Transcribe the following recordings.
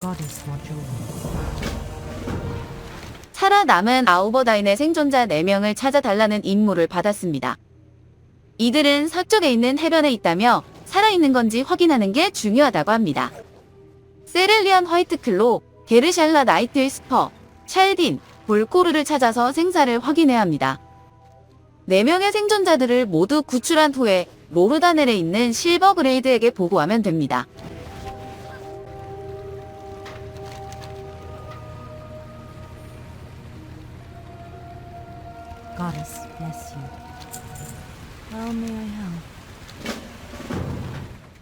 Goddess watch over. 살아남은 아우버다인의 생존자 4명을 찾아달라는 임무를 받았습니다. 이들은 서쪽에 있는 해변에 있다며 살아있는 건지 확인하는 게 중요하다고 합니다. 세렐리안 화이트클로, 게르샬라 나이트 위스퍼, 찰딘, 볼코르를 찾아서 생사를 확인해야 합니다. 4명의 생존자들을 모두 구출한 후에 로르다넬에 있는 실버 그레이드에게 보고하면 됩니다. Goddess bless you. How may I help?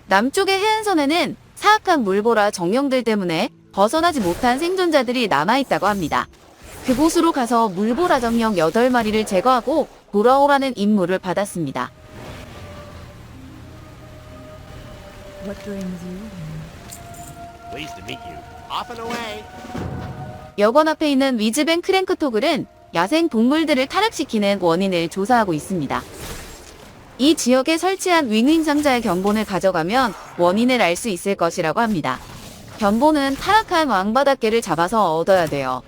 남쪽의 해안선에는 사악한 물보라 정령들 때문에 벗어나지 못한 생존자들이 남아있다고 합니다. 그곳으로 가서 물보라 정령 8마리를 제거하고 돌아오라는 임무를 받았습니다. What brings you here? Pleased to meet you. Off and away. 여관 앞에 있는 위즈벤 크랭크토글은 야생 동물들을 타락시키는 원인을 조사하고 있습니다. 이 지역에 설치한 윙윙 상자의 견본을 가져가면 원인을 알 수 있을 것이라고 합니다. 견본은 타락한 왕바닷개를 잡아서 얻어야 돼요.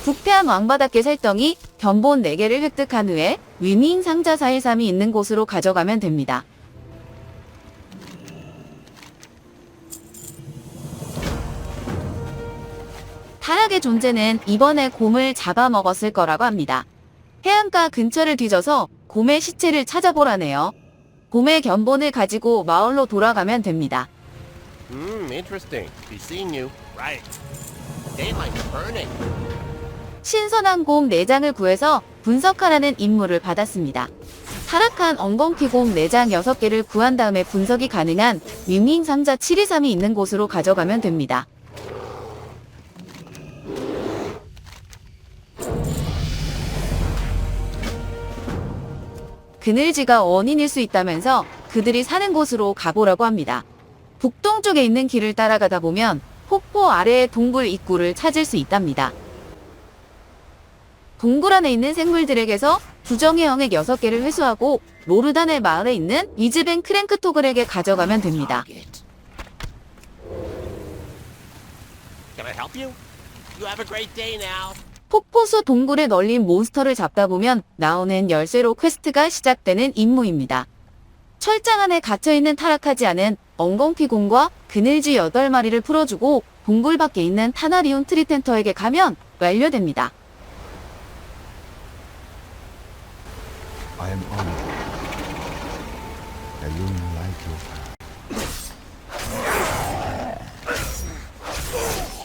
부패한 왕바닷개 살덩이 견본 4개를 획득한 후에 윙윙 상자 413이 있는 곳으로 가져가면 됩니다. 타락의 존재는 이번에 곰을 잡아먹었을 거라고 합니다. 해안가 근처를 뒤져서 곰의 시체를 찾아보라네요. 곰의 견본을 가지고 마을로 돌아가면 됩니다. Interesting. Be seeing you. Right. Daylight's burning. 신선한 곰 4장을 구해서 분석하라는 임무를 받았습니다. 타락한 엉겅퀴 곰 4장 6개를 구한 다음에 분석이 가능한 윙윙 상자 723이 있는 곳으로 가져가면 됩니다. 그늘지가 원인일 수 있다면서 그들이 사는 곳으로 가보라고 합니다. 북동쪽에 있는 길을 따라가다 보면 폭포 아래의 동굴 입구를 찾을 수 있답니다. 동굴 안에 있는 생물들에게서 부정의 영액 6개를 회수하고 로르다넬 마을에 있는 위즈벤 크랭크토글에게 가져가면 됩니다. Can I help you? You have a great day now. 폭포수 동굴에 널린 몬스터를 잡다 보면 나오는 열쇠로 퀘스트가 시작되는 임무입니다. 철장 안에 갇혀있는 타락하지 않은 엉겅퀴 곰과 그늘쥐 8마리를 풀어주고 동굴 밖에 있는 타나리온 트리텐터에게 가면 완료됩니다. I am honored. Elune light your path.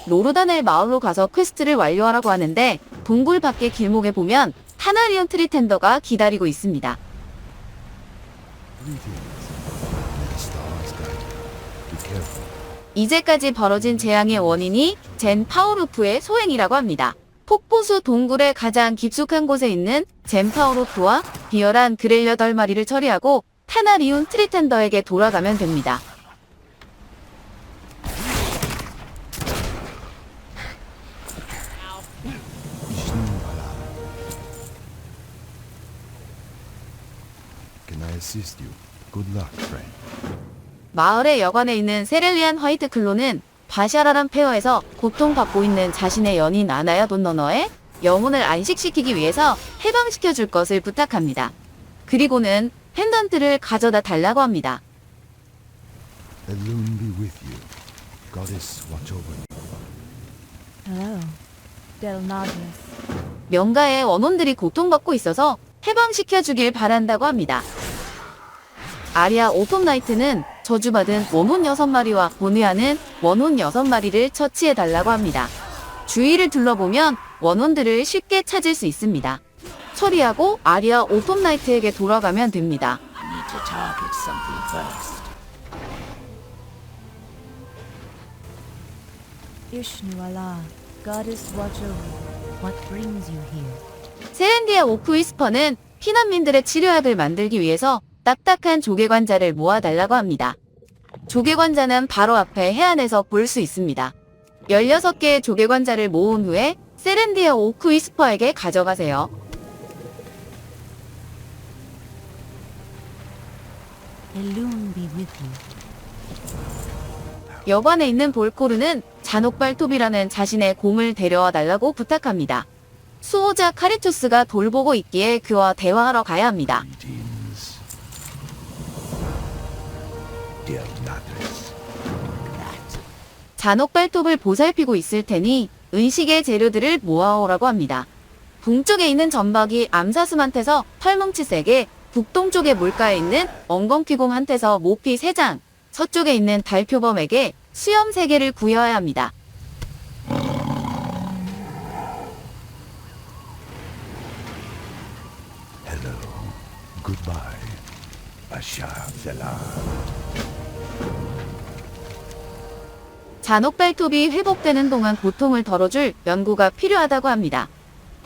로르다넬 마을로 가서 퀘스트를 완료하라고 하는데 동굴 밖의 길목에 보면 타나리온 트리텐더가 기다리고 있습니다. Greetings. May the stars guide you. Be careful. 이제까지 벌어진 재앙의 원인이 젠 파우루프의 소행이라고 합니다. 폭포수 동굴의 가장 깊숙한 곳에 있는 젠 파우루프와 비열한 그렐 8마리를 처리하고 타나리온 트리텐더에게 돌아가면 됩니다. Ishnu Allah. Can I assist you? Good luck, friend. 마을의 여관에 있는 세렐리안 화이트클로는 바샤라란 폐허에서 고통받고 있는 자신의 연인 아나야 돈너너의 영혼을 안식시키기 위해서 해방시켜 줄 것을 부탁합니다. 그리고는 펜던트를 가져다 달라고 합니다. Elune be with you. Goddess watch over you. Hello. Delnadres. 명가의 원혼들이 고통받고 있어서 해방시켜 주길 바란다고 합니다. 아리아 오톰나이트는 저주받은 원혼 6마리와 본회하는 원혼 6마리를 처치해달라고 합니다. 주위를 둘러보면 원혼들을 쉽게 찾을 수 있습니다. 처리하고 아리아 오톰나이트에게 돌아가면 됩니다. I need to target something first. Ishnu Allah. Goddess watch over you. What brings you here? 세렌디아 오크 위스퍼는 피난민들의 치료약을 만들기 위해서 딱딱한 조개관자를 모아달라고 합니다. 조개관자는 바로 앞에 해안에서 볼 수 있습니다. 16개의 조개관자를 모은 후에 세렌디아 오크 위스퍼에게 가져가세요. Elune be with you. 여관에 있는 볼코르는 잔혹발톱이라는 자신의 곰을 데려와 달라고 부탁합니다. 수호자 카리투스가 돌보고 있기에 그와 대화하러 가야 합니다. Greetings, dear Nathris. 잔혹발톱을 보살피고 있을 테니 의식의 재료들을 모아오라고 합니다. 동쪽에 있는 점박이 암사슴한테서 털뭉치 3개, 북동쪽의 물가에 있는 엉겅퀴곰한테서 모피 3장, 서쪽에 있는 달표범에게 수염 3개를 구해야 합니다. Hello, goodbye, Bashar Zala. 잔혹발톱이 회복되는 동안 고통을 덜어줄 연구가 필요하다고 합니다.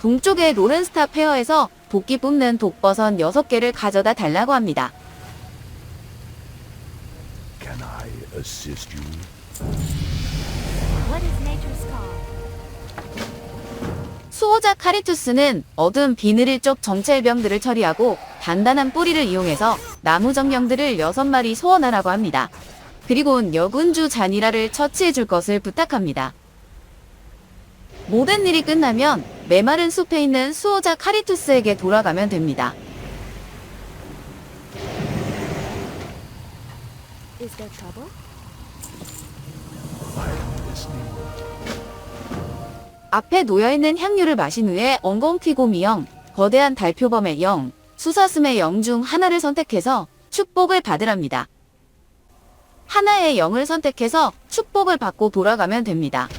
동쪽의 로렌스타 페어에서 도끼 뽑는 독버섯 6개를 가져다 달라고 합니다. Can I assist you? What is nature's call? 수호자 카리투스는 어두운 비늘을 쪽 정체병들을 처리하고 단단한 뿌리를 이용해서 나무 정령들을 6마리 소원하라고 합니다. 그리고 여군주 자니라를 처치해 줄 것을 부탁합니다. 모든 일이 끝나면 메마른 숲에 있는 수호자 카리투스에게 돌아가면 됩니다. Is there trouble? I'm listening. 앞에 놓여있는 향유를 마신 후에 엉겅퀴곰이 영, 거대한 달표범의 영, 수사슴의 영 중 하나를 선택해서 축복을 받으랍니다. 하나의 영을 선택해서 축복을 받고 돌아가면 됩니다.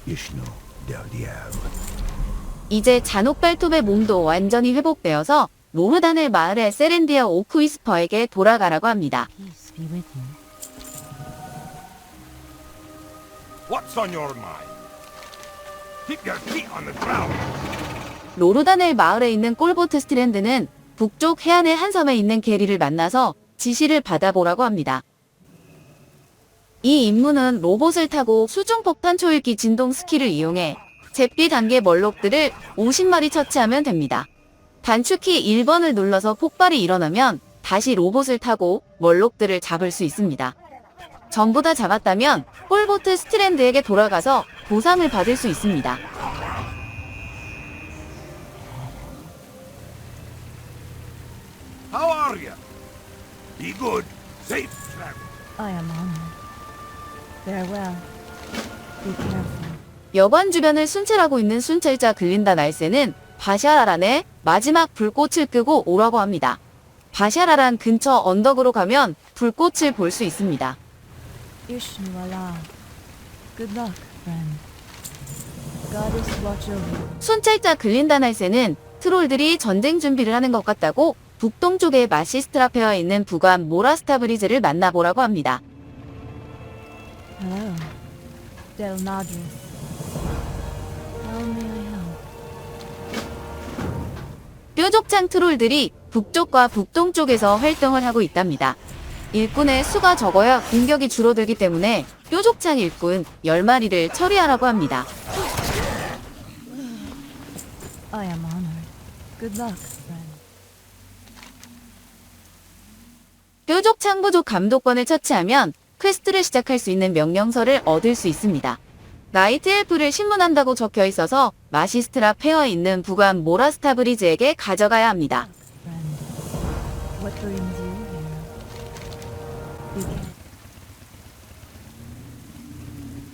Ishno del Diab. 이제 잔혹발톱의 몸도 완전히 회복되어서 노르단의 마을의 세렌디아 오크위스퍼에게 돌아가라고 합니다. Peace be with you. What's on your mind? Keep your feet on the ground. 노르단의 마을에 있는 꼴보트 스트랜드는 북쪽 해안의 한 섬에 있는 게리를 만나서 지시를 받아보라고 합니다. 이 임무는 로봇을 타고 수중폭탄 초읽기 진동 스킬을 이용해 잿빛 단계 멀록들을 50마리 처치하면 됩니다. 단축키 1번을 눌러서 폭발이 일어나면 다시 로봇을 타고 멀록들을 잡을 수 있습니다. 전부 다 잡았다면 꼴보트 스트랜드에게 돌아가서 보상을 받을 수 있습니다. How are you? Be good. Safe travel. I am honored. Farewell. Be careful. 여관 주변을 순찰하고 있는 순찰자 글린다 날세는 바샤라란의 마지막 불꽃을 끄고 오라고 합니다. 바샤라란 근처 언덕으로 가면 불꽃을 볼 수 있습니다. Ishnu Allah. Good luck, friend. Goddess watch over you. 순찰자 글린다 날세는 트롤들이 전쟁 준비를 하는 것 같다고 북동쪽의 마시스트라페어에 있는 부관 모라스타 브리즈를 만나보라고 합니다. Hello. Del Nadris. How may I help? 뾰족창 트롤들이 북쪽과 북동쪽에서 활동을 하고 있답니다. 일꾼의 수가 적어야 공격이 줄어들기 때문에 뾰족창 일꾼 10마리를 처리하라고 합니다. I am honored. Good luck, friend. 뾰족창 부족 감독관을 처치하면 퀘스트를 시작할 수 있는 명령서를 얻을 수 있습니다. 나이트 엘프를 신문한다고 적혀 있어서 마시스트라 페어에 있는 부관 모라스타 브리즈에게 가져가야 합니다. Friend. What brings you here? Begin.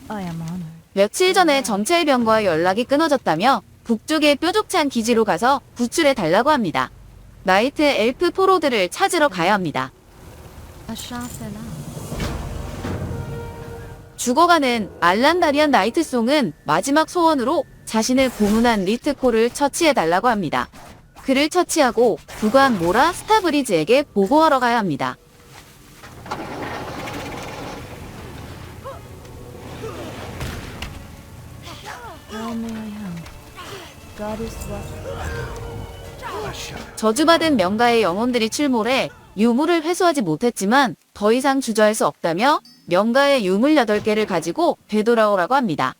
I am honored. 며칠 전에 정찰병과 연락이 끊어졌다며 북쪽의 뾰족창 기지로 가서 구출해 달라고 합니다. 나이트 엘프 포로들을 찾으러 가야 합니다. Ashafelah. 죽어가는 알란다리안 나이트송은 마지막 소원으로 자신을 고문한 리트코를 처치해 달라고 합니다. 그를 처치하고 부관 모라 스타브리즈에게 보고하러 가야 합니다. How may I help? Goddess watch. Bashar. 저주받은 명가의 영혼들이 출몰해 유물을 회수하지 못했지만 더 이상 주저할 수 없다며 명가의 유물 8개를 가지고 되돌아오라고 합니다.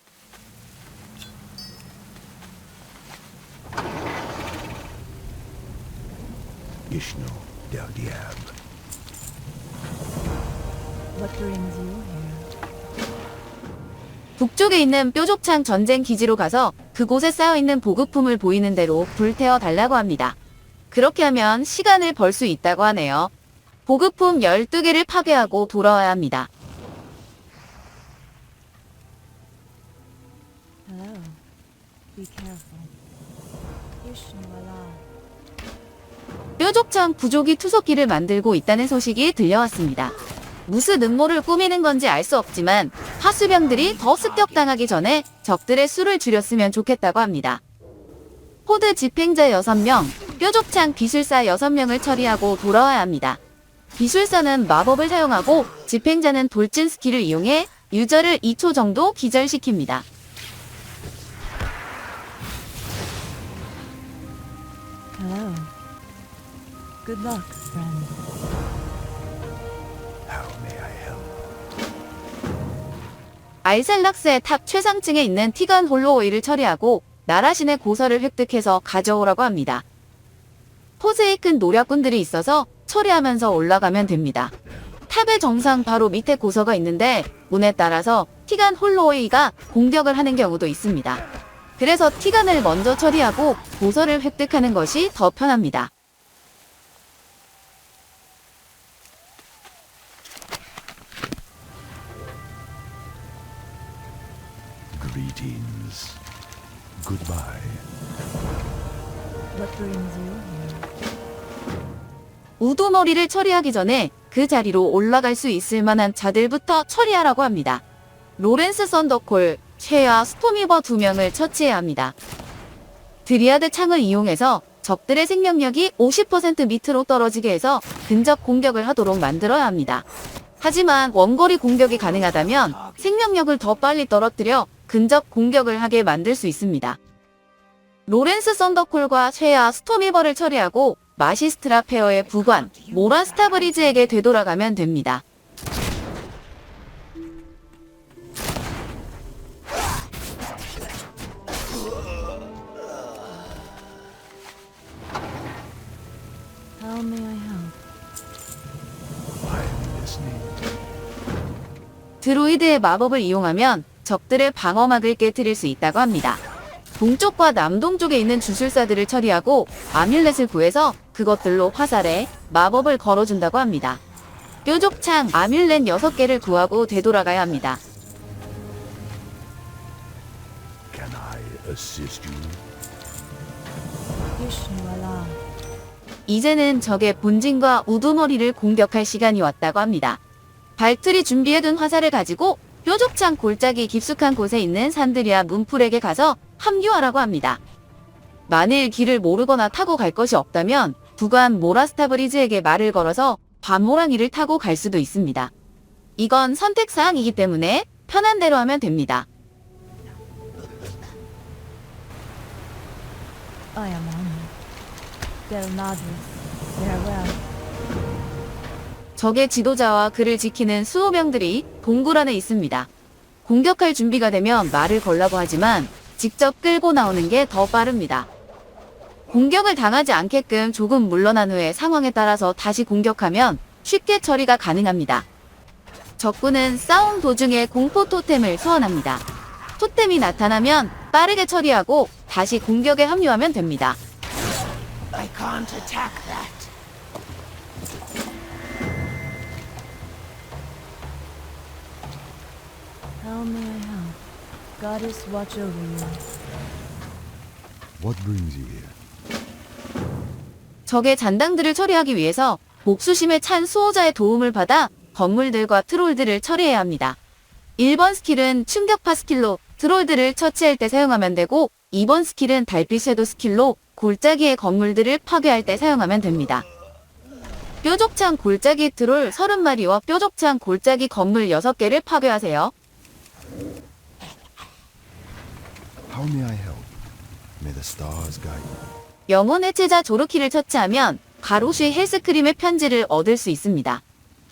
Ishno del Diab. What brings you here? 북쪽에 있는 뾰족창 전쟁 기지로 가서 그곳에 쌓여있는 보급품을 보이는 대로 불태워 달라고 합니다. 그렇게 하면 시간을 벌 수 있다고 하네요. 보급품 12개를 파괴하고 돌아와야 합니다. Hello. Be careful. Ishnuala. 뾰족창 부족이 투석기를 만들고 있다는 소식이 들려왔습니다. 무슨 음모를 꾸미는 건지 알 수 없지만 하수병들이 더 습격당하기 전에 적들의 수를 줄였으면 좋겠다고 합니다. 포드 집행자 6명, 뾰족창 기술사 6명을 처리하고 돌아와야 합니다. 기술사는 마법을 사용하고 집행자는 돌진 스킬을 이용해 유저를 2초 정도 기절시킵니다. Hello. Good luck, friend. How may I help? 알셀락스의 탑 최상층에 있는 티간 홀로웨이를 처리하고 나라신의 고서를 획득해서 가져오라고 합니다. 포즈에 큰 노략군들이 있어서 처리하면서 올라가면 됩니다. 탑의 정상 바로 밑에 고서가 있는데 운에 따라서 티간 홀로웨이가 공격을 하는 경우도 있습니다. 그래서 티간을 먼저 처리하고 고서를 획득하는 것이 더 편합니다. Greetings. Goodbye. What brings you here? 우두머리를 처리하기 전에 그 자리로 올라갈 수 있을 만한 자들부터 처리하라고 합니다. 로렌스 썬더콜, 최야 스톰이버 2명을 처치해야 합니다. 드리아드 창을 이용해서 적들의 생명력이 50% 밑으로 떨어지게 해서 근접 공격을 하도록 만들어야 합니다. 하지만 원거리 공격이 가능하다면 생명력을 더 빨리 떨어뜨려 근접 공격을 하게 만들 수 있습니다. 로렌스 썬더콜과 최야 스톰이버를 처리하고 마시스트라 페어의 부관 모라 스타브리즈에게 되돌아가면 됩니다. How may I help? I'm listening. 드루이드의 마법을 이용하면 적들의 방어막을 깨뜨릴 수 있다고 합니다. 동쪽과 남동쪽에 있는 주술사들을 처리하고 아뮬렛을 구해서 그것들로 화살에 마법을 걸어준다고 합니다. 뾰족창 아뮬렛 6개를 구하고 되돌아가야 합니다. Can I assist you? Ishnuala. 이제는 적의 본진과 우두머리를 공격할 시간이 왔다고 합니다. 발틀이 준비해둔 화살을 가지고 뾰족창 골짜기 깊숙한 곳에 있는 산드리아 문풀에게 가서 합류하라고 합니다. 만일 길을 모르거나 타고 갈 것이 없다면 부관 모라스타브리즈에게 말을 걸어서 밤호랑이를 타고 갈 수도 있습니다. 이건 선택사항이기 때문에 편한 대로 하면 됩니다. I am on it. Del Nadris. Farewell. 적의 지도자와 그를 지키는 수호병들이 동굴 안에 있습니다. 공격할 준비가 되면 말을 걸라고 하지만 직접 끌고 나오는 게 더 빠릅니다. 공격을 당하지 않게끔 조금 물러난 후에 상황에 따라서 다시 공격하면 쉽게 처리가 가능합니다. 적군은 싸움 도중에 공포 토템을 소환합니다. 토템이 나타나면 빠르게 처리하고 다시 공격에 합류하면 됩니다. I can't attack that. How may I help? Goddess watch over you. What brings you here? 적의 잔당들을 처리하기 위해서 목수심에 찬 수호자의 도움을 받아 건물들과 트롤들을 처리해야 합니다. 1번 스킬은 충격파 스킬로 트롤들을 처치할 때 사용하면 되고 2번 스킬은 달빛 섀도 스킬로 골짜기의 건물들을 파괴할 때 사용하면 됩니다. 뾰족창 골짜기 트롤 30마리와 뾰족창 골짜기 건물 6개를 파괴하세요. How may I help? May the stars guide you. 영혼 해체자 조르키를 처치하면 가로슈의 헬스크림의 편지를 얻을 수 있습니다.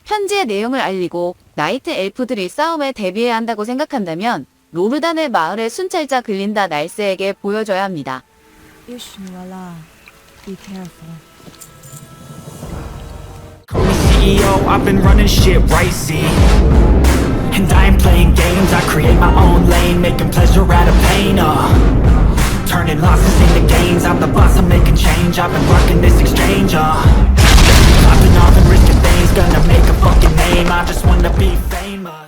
편지의 내용을 알리고 나이트 엘프들이 싸움에 대비해야 한다고 생각한다면 로르단의 마을에 순찰자 글린다 날세에게 보여줘야 합니다. Ishnuala. Be careful. CEO, I've been running shit right, see. And I ain't playing games, I create my own lane, making pleasure out of pain, turning losses into gains, I'm the boss, I'm making change, I've been rocking this exchange,